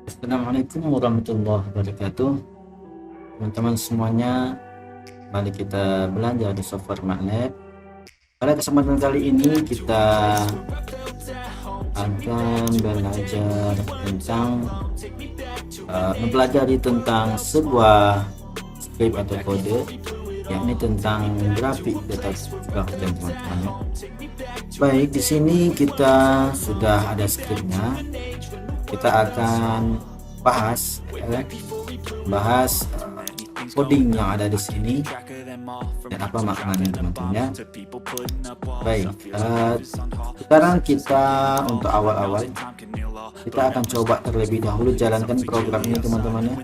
Assalamualaikum warahmatullahi wabarakatuh. Teman-teman semuanya, mari kita belajar di software MATLAB. Pada kesempatan kali ini kita akan belajar tentang mempelajari tentang sebuah script atau kode, yakni tentang grafik data graf, teman-teman. Baik, di sini kita sudah ada scriptnya. Kita akan bahas coding yang ada di sini dan apa maknanya, teman-teman ya. Baik, sekarang kita untuk awal-awal kita akan coba terlebih dahulu jalankan program ini, teman-teman ya.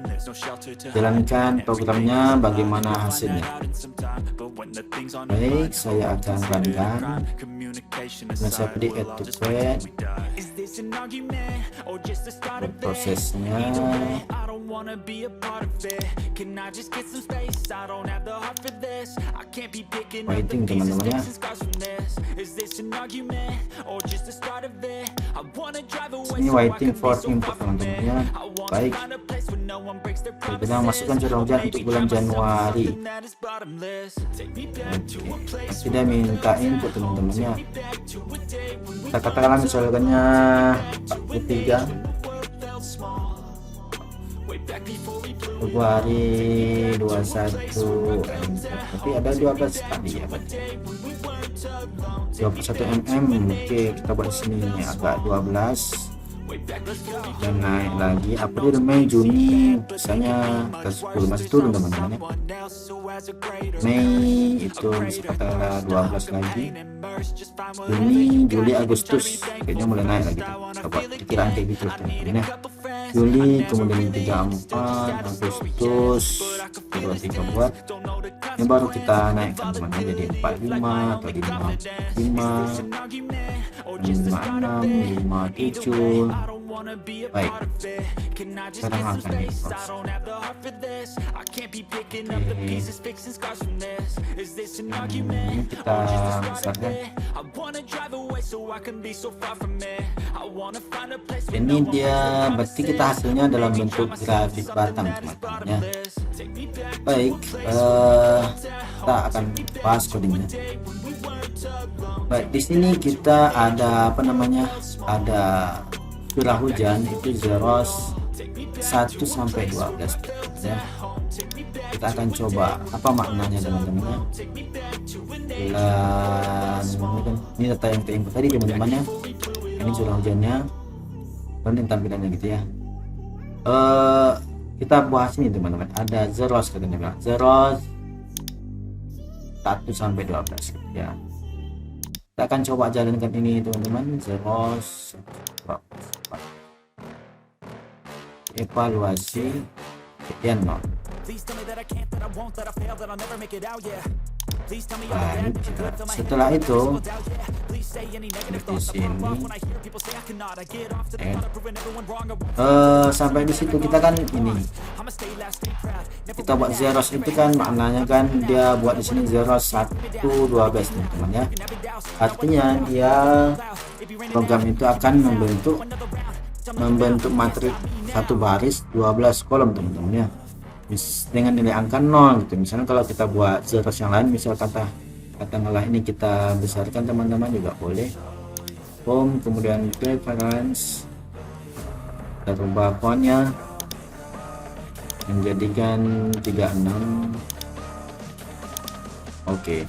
Jalankan programnya, bagaimana hasilnya. Baik, saya akan runkan. Saya pilih add to pad, prosesnya. Waiting, teman-teman ya. Ini waiting for input, teman-teman ya. Baik, kita masukkan curah hujan untuk bulan Januari. Tidak minta input, teman-teman ya. Kita katakanlah misalkannya 43 Februari 21, tapi ada 12 kali ya, 21 mm. Oke, kita buat di sini agak 12 dan naik lagi April, Mei, Juni, misalnya ke 10 masih turun, teman-teman ya. Mei itu bisa katakanlah 12 lagi, Juni, Juli, Agustus kayaknya mulai naik lagi tuh. Coba dikira kayak gitu, teman-teman ya. Juli, kemudian 34, Agustus 23 buat ini baru kita naikkan, teman-teman, jadi 45 atau 56, 57. Baik, sekarang akan ini kita besarkan. Ini dia, berarti kita hasilnya dalam bentuk grafik batang, teman-teman ya. Baik, kita akan bahas codingnya. Baik, di sini kita ada ada curah hujan itu zeros 1 sampai 12 ya. Kita akan coba apa maknanya, teman-teman ya. Ini data yang terinput tadi, teman-teman ya. Ini curah hujannya dan tampilannya gitu ya. Kita bahas ini, teman-teman. Ada zeros, katanya zeros 1 sampai 12 ya. Kita akan coba jalankan ini, teman-teman. Zeros evaluasi ya 0. Baik, setelah itu di sini sampai di situ kita kan ini kita buat zeros itu kan maknanya kan dia buat di sini zeros 1 12, teman-teman ya. Artinya dia program itu akan membentuk matrik satu baris 12 kolom, teman-teman ya, dengan nilai angka 0 gitu. Misalnya kalau kita buat zeros yang lain, misal katakanlah ini kita besarkan, teman-teman, juga boleh. Home, kemudian preference, kita rubah fontnya menjadikan 36. Oke,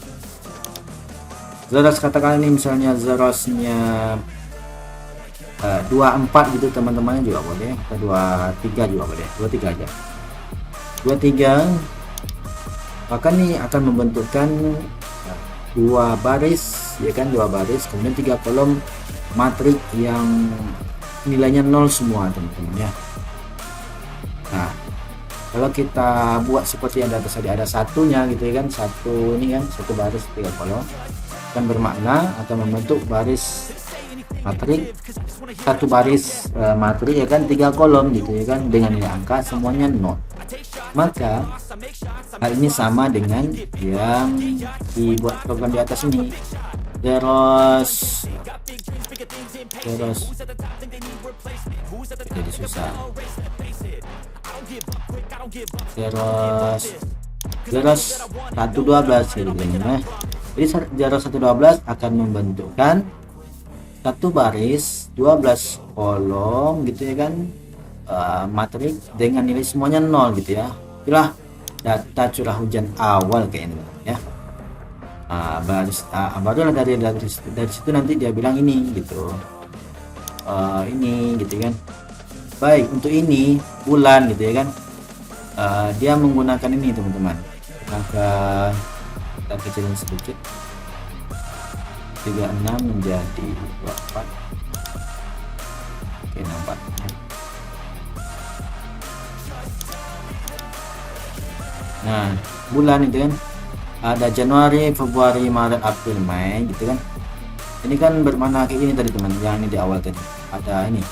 zeros katakan ini misalnya zerosnya 24 gitu, teman-teman, juga boleh. Atau 23 juga boleh, 23 aja. 23 maka nih akan membentukkan 2 baris ya kan, 2 baris, kemudian 3 kolom matrik yang nilainya 0 semua, teman-teman ya. Nah, kalau kita buat seperti yang tadi ada satunya gitu ya kan, satu ini kan, satu baris 3 kolom, akan bermakna atau membentuk baris matrik, satu baris matrik ya kan, 3 kolom gitu ya kan, dengan nilai angka semuanya 0. Maka hal ini sama dengan yang dibuat program di atas ini. Zeros terus jadi susah. Terus 112 gitu ya. Jadi jarak 112 akan membentukkan satu baris 12 kolom gitu ya kan, matrik dengan nilai semuanya 0 gitu ya. Itulah data curah hujan awal kayak ini ya. Barulah dari situ nanti dia bilang ini gitu, ini gitu kan. Baik, untuk ini bulan gitu ya kan, dia menggunakan ini teman-teman. Kita kecilin sedikit, 36 menjadi 24. Oke, nampak. Nah, bulan itu kan ada Januari, Februari, Maret, April, Mei gitu kan. Ini kan bermana kayak gini tadi teman, yang ini di awal tadi ada ini,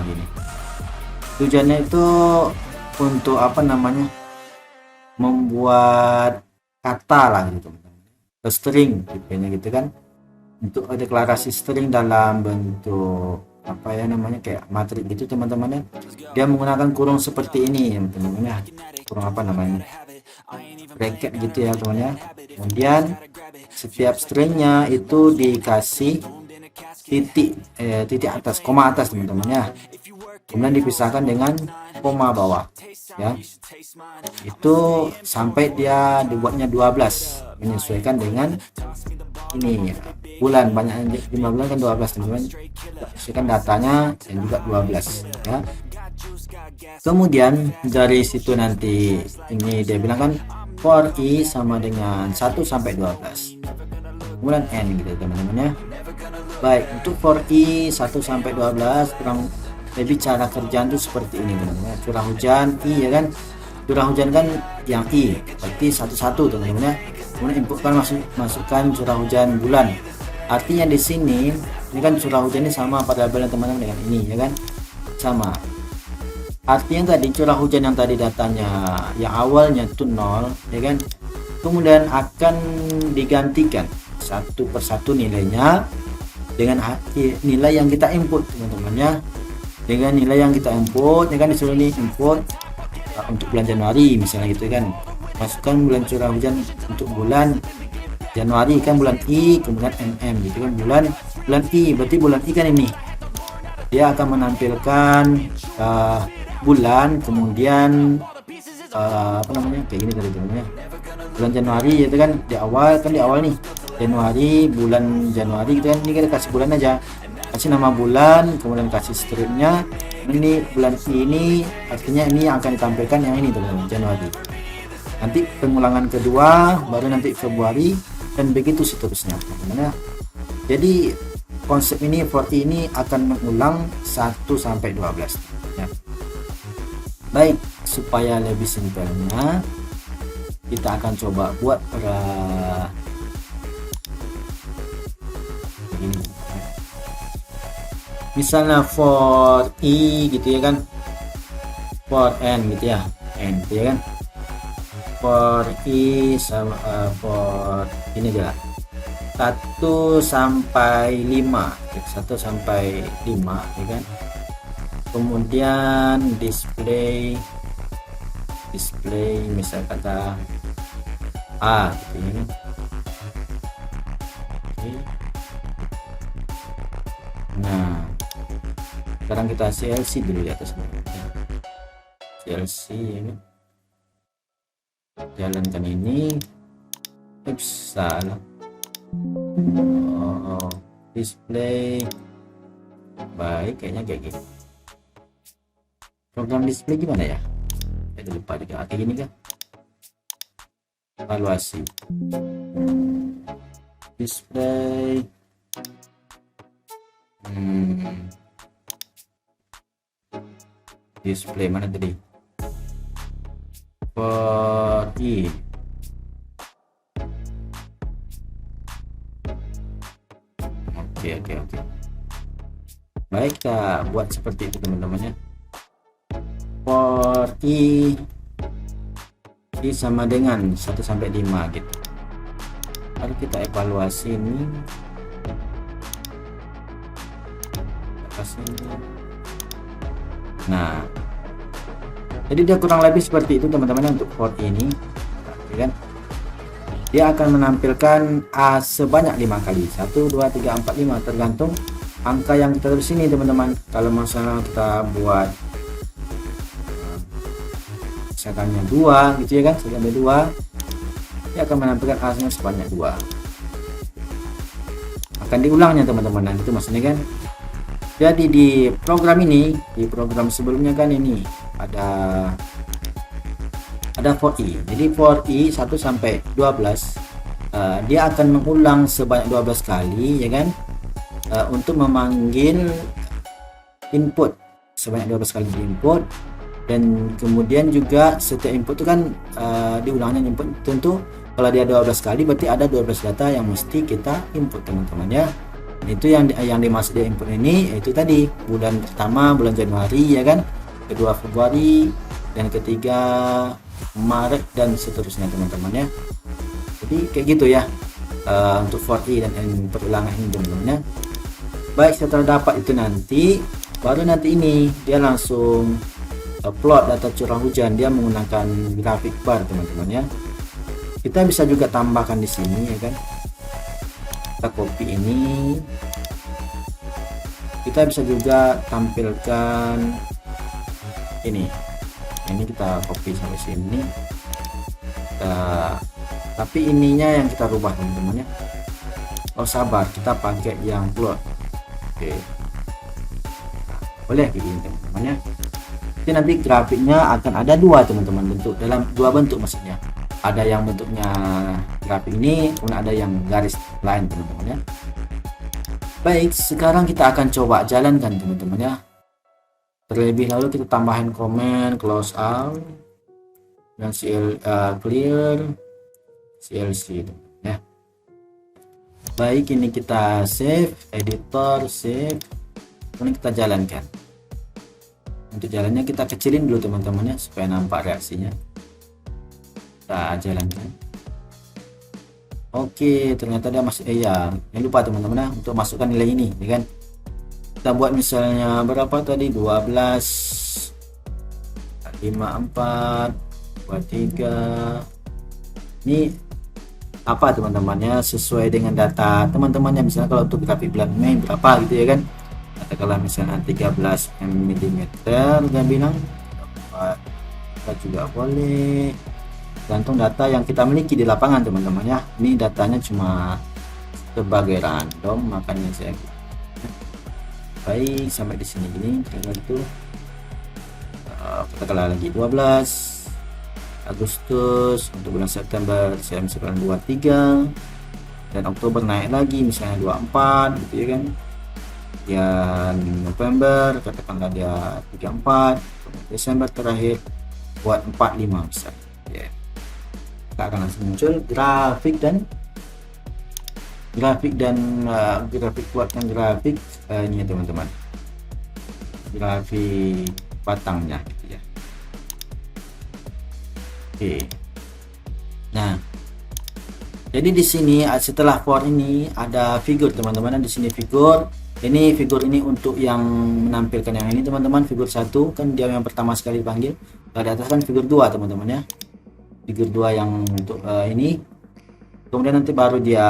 gini. Tujuannya itu untuk apa namanya, membuat kata lah gitu teman-teman, string tipenya gitu kan, untuk deklarasi string dalam bentuk apa ya namanya, kayak matrik gitu teman-teman ya. Dia menggunakan kurung seperti ini teman-teman ya, kurung apa namanya, bracket gitu ya teman-teman ya. Kemudian setiap stringnya itu dikasih titik atas, koma atas teman-teman ya, kemudian dipisahkan dengan koma bawah ya. Itu sampai dia dibuatnya 12, menyesuaikan dengan ini ya, bulan, banyak 5 bulan kan 12 teman-teman, menyesuaikan datanya dan juga 12 ya. Kemudian dari situ nanti ini dia bilang kan for i sama dengan 1 sampai 12, kemudian n gitu teman-teman ya. Baik, untuk for i 1 sampai 12 kurang lebih cara kerjaan itu seperti ini teman-teman. Curah hujan i ya kan, curah hujan kan yang i berarti 11 teman-teman ya. Kemudian inputkan, masukkan curah hujan bulan, artinya di sini ini kan curah hujan ini sama pada variabel teman-teman dengan ini ya kan, sama. Artinya tadi curah hujan yang tadi datanya yang awalnya itu 0 ya kan, kemudian akan digantikan satu persatu nilainya dengan nilai yang kita input teman-teman ya, dengan nilai yang kita input ya kan. Disuruh nih input untuk bulan Januari misalnya gitu kan, masukkan bulan curah hujan untuk bulan Januari kan, bulan I, kemudian mm gitu kan, bulan I berarti bulan I kan ini dia akan menampilkan bulan, kemudian apa namanya kayak gini tadi teman-teman ya, bulan Januari itu kan di awal nih Januari, bulan Januari gitu kan. Ini kita kasih bulan aja, kasih nama bulan, kemudian kasih stripnya ini bulan ini, artinya ini yang akan ditampilkan yang ini teman-teman, Januari. Nanti pengulangan kedua baru nanti Februari dan begitu seterusnya teman-teman ya. Jadi konsep ini for i ini akan mengulang 1 sampai 12 ya. Baik, supaya lebih simpelnya kita akan coba buat ini. Misalnya for i gitu ya kan, for n gitu ya, n gitu ya kan, for i sama for ini adalah 1 sampai 5 1 sampai 5 ya kan. Kemudian display misal kata A gitu ya kan. Oke. Nah sekarang kita CLC dulu di atas CLC ya kan. Jalankan ini, salah. Display baik, kayaknya kayak gini. Program display gimana ya? Saya lupa juga kayak gini kan. Evaluasi display display mana tadi? For i oke. Baik, kita buat seperti itu teman-teman ya. For i sama dengan 1 sampai 5 gitu. Lalu kita evaluasi ini. sini. Nah, jadi dia kurang lebih seperti itu teman-teman untuk port ini, ya kan? Dia akan menampilkan sebanyak 5 kali, 1 2 3 4 5, tergantung angka yang kita tulis sini teman-teman. Kalau misalnya kita buat misalkannya 2 gitu ya kan, sampai 2, dia akan menampilkan A-nya sebanyak 2. Akan diulangnya teman-teman, nanti itu maksudnya kan. Jadi di program ini, di program sebelumnya kan ini ada for i. Jadi for i 1 sampai 12 dia akan mengulang sebanyak 12 kali ya kan, untuk memanggil input sebanyak 12 kali input. Dan kemudian juga setiap input itu kan diulangnya input, tentu kalau dia 12 kali berarti ada 12 data yang mesti kita input teman-teman ya. Itu yang dimaksud dia input ini, yaitu tadi bulan pertama bulan Januari ya kan, kedua Februari, dan ketiga Maret, dan seterusnya teman-teman ya. Jadi kayak gitu ya untuk for i dan input ulangan ini teman-teman ya. Baik, setelah dapat itu nanti baru nanti ini dia langsung plot data curah hujan, dia menggunakan grafik bar teman-teman ya. Kita bisa juga tambahkan di sini ya kan, kita copy ini, kita bisa juga tampilkan ini kita copy sampai sini, tapi ininya yang kita rubah teman-teman ya. Oh sabar, kita pakai yang plot. Oke, boleh begini teman-teman ya. Jadi nanti grafiknya akan ada dua teman-teman, bentuk dalam dua bentuk maksudnya. Ada yang bentuknya grafik ini, kemudian ada yang garis lain teman-teman ya. Baik, sekarang kita akan coba jalankan teman-teman ya. Terlebih lalu kita tambahin komen, close out, dan clear, CLC ya. Baik, ini kita save, editor, save, kemudian kita jalankan. Untuk jalannya kita kecilin dulu teman-teman ya, supaya nampak reaksinya. Kita jalankan. Oke, ternyata dia masuk ya. Jangan lupa teman-teman ya, untuk masukkan nilai ini ya kan. Kita buat misalnya berapa tadi, 12, 54, 23. Ini apa teman-teman ya, sesuai dengan data teman-temannya. Misalnya kalau untuk grafik bulan Mei berapa gitu ya kan, katakanlah misalnya 13 mm dia bilang, kita juga boleh gantung data yang kita miliki di lapangan teman-teman ya. Ini datanya cuma sebagai random, makanya saya baik sampai di sini gini. Karena itu katakanlah lagi 12 Agustus, untuk bulan September saya misalkan 23, dan Oktober naik lagi misalnya 24 gitu ya kan. Dan November katakanlah dia 34, Desember terakhir buat 45 misalnya ya. Kita akan langsung muncul grafik dan grafik buatkan grafik ini ya teman-teman, grafik batangnya gitu ya. Oke, nah jadi di sini setelah for ini ada figur teman-teman. Di sini figur ini untuk yang menampilkan yang ini teman-teman, figur 1 kan dia yang pertama sekali dipanggil. Di atas kan figur 2 teman-teman ya, figur 2 yang untuk ini. Kemudian nanti baru dia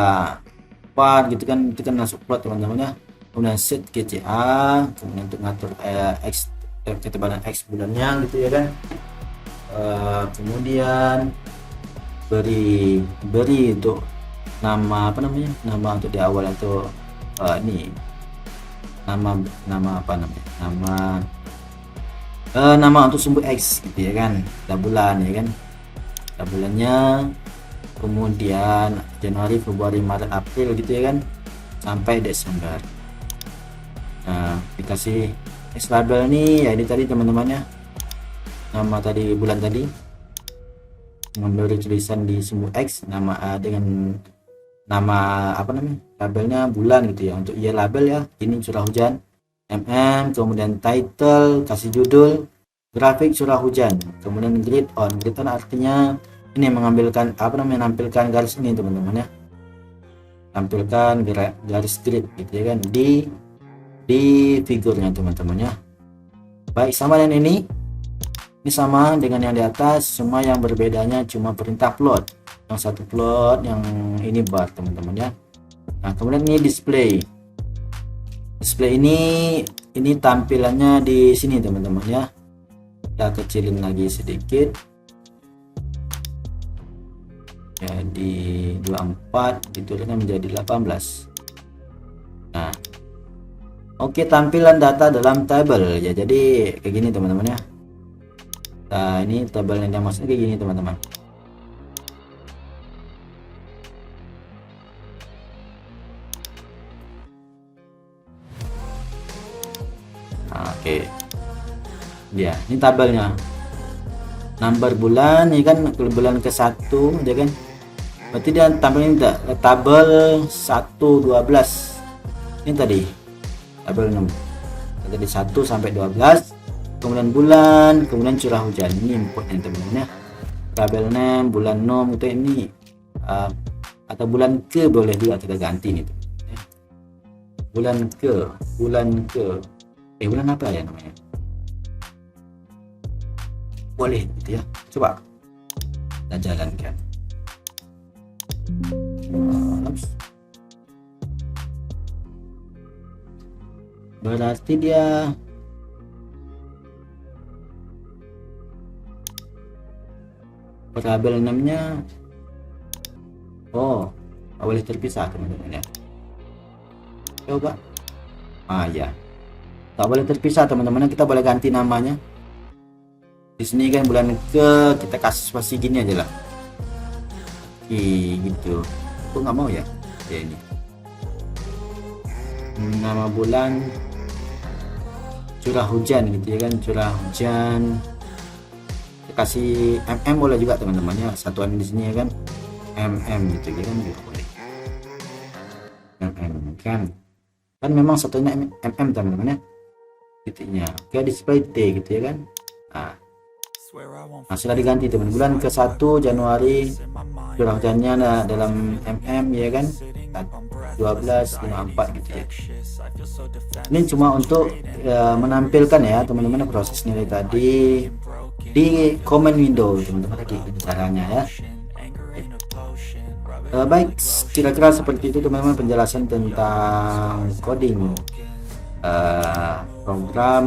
part gitu kan, itu kan langsung plot teman-teman ya. Kemudian set GCA, kemudian untuk ngatur X, ketebalan X bulannya gitu ya kan. Kemudian beri untuk nama apa namanya, nama untuk di awal atau ini nama apa namanya, nama untuk sumbu X gitu ya kan, bulan ya kan, bulannya. Kemudian Januari, Februari, Maret, April gitu ya kan, sampai Desember. Nah, dikasih X label nih ya, ini tadi teman-teman ya, nama tadi bulan tadi, memberi tulisan di sumbu X nama dengan nama apa namanya, labelnya bulan gitu ya. Untuk year label ya, ini curah hujan, kemudian title, kasih judul grafik curah hujan, kemudian grid on artinya ini mengambilkan apa namanya, menampilkan garis ini teman-teman ya, tampilkan garis grid gitu ya kan, di di figurnya teman-teman ya. Baik, sama dengan ini sama dengan yang di atas, semua yang berbedanya cuma perintah plot. Yang satu plot, yang ini bar teman-teman ya. Nah kemudian ini display ini tampilannya di sini teman-teman ya. Kita kecilin lagi sedikit, jadi 24 diturunkan menjadi 18. Nah oke, tampilan data dalam tabel ya, jadi kayak gini teman-teman ya. Nah ini tabel yang masuk kayak gini teman-teman. Nah, oke dia ini tabelnya, number bulan ya kan, bulan ke-1 ya kan, berarti dia tampilin tabel 1-12 ini tadi tabel 6 tadi 1 sampai 12, kemudian bulan, kemudian curah hujan. Ini inputnya teman-teman ya. Tabelnya bulan nom itu ini atau bulan ke boleh juga kita ganti nih tuh. Bulan ke bulan apa ya namanya, boleh gitu ya. Coba kita jalankan. Berarti dia tabel 6-nya boleh terpisah teman-teman ya. Coba ya tak boleh terpisah teman-teman, kita boleh ganti namanya. Di sini kan bulan ke kita kasih spasi gini aja lah, gitu. Aku nggak mau ya ini nama bulan curah hujan gitu ya kan, curah hujan kasih mm boleh juga teman-teman ya, satuan di sini ya kan gitu ya kan, juga boleh kan memang satunya mm teman-teman ya, titiknya. Oke, display T gitu ya kan. Nah sudah diganti teman, bulan ke-1 Januari curah hujannya dalam mm ya kan 12,54 gitu ya. Ini cuma untuk menampilkan ya teman-teman proses nilai tadi di comment window teman-teman, lagi caranya ya. Baik, kira-kira seperti itu teman-teman penjelasan tentang coding program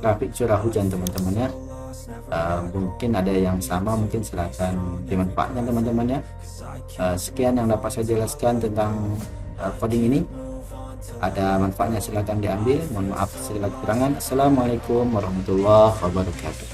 grafik curah hujan teman-teman ya. Mungkin ada yang sama, mungkin silahkan dimanfaatkan teman-teman ya. Sekian yang dapat saya jelaskan tentang coding ini. Ada manfaatnya silahkan diambil, mohon maaf segala kekurangan. Assalamualaikum warahmatullahi wabarakatuh.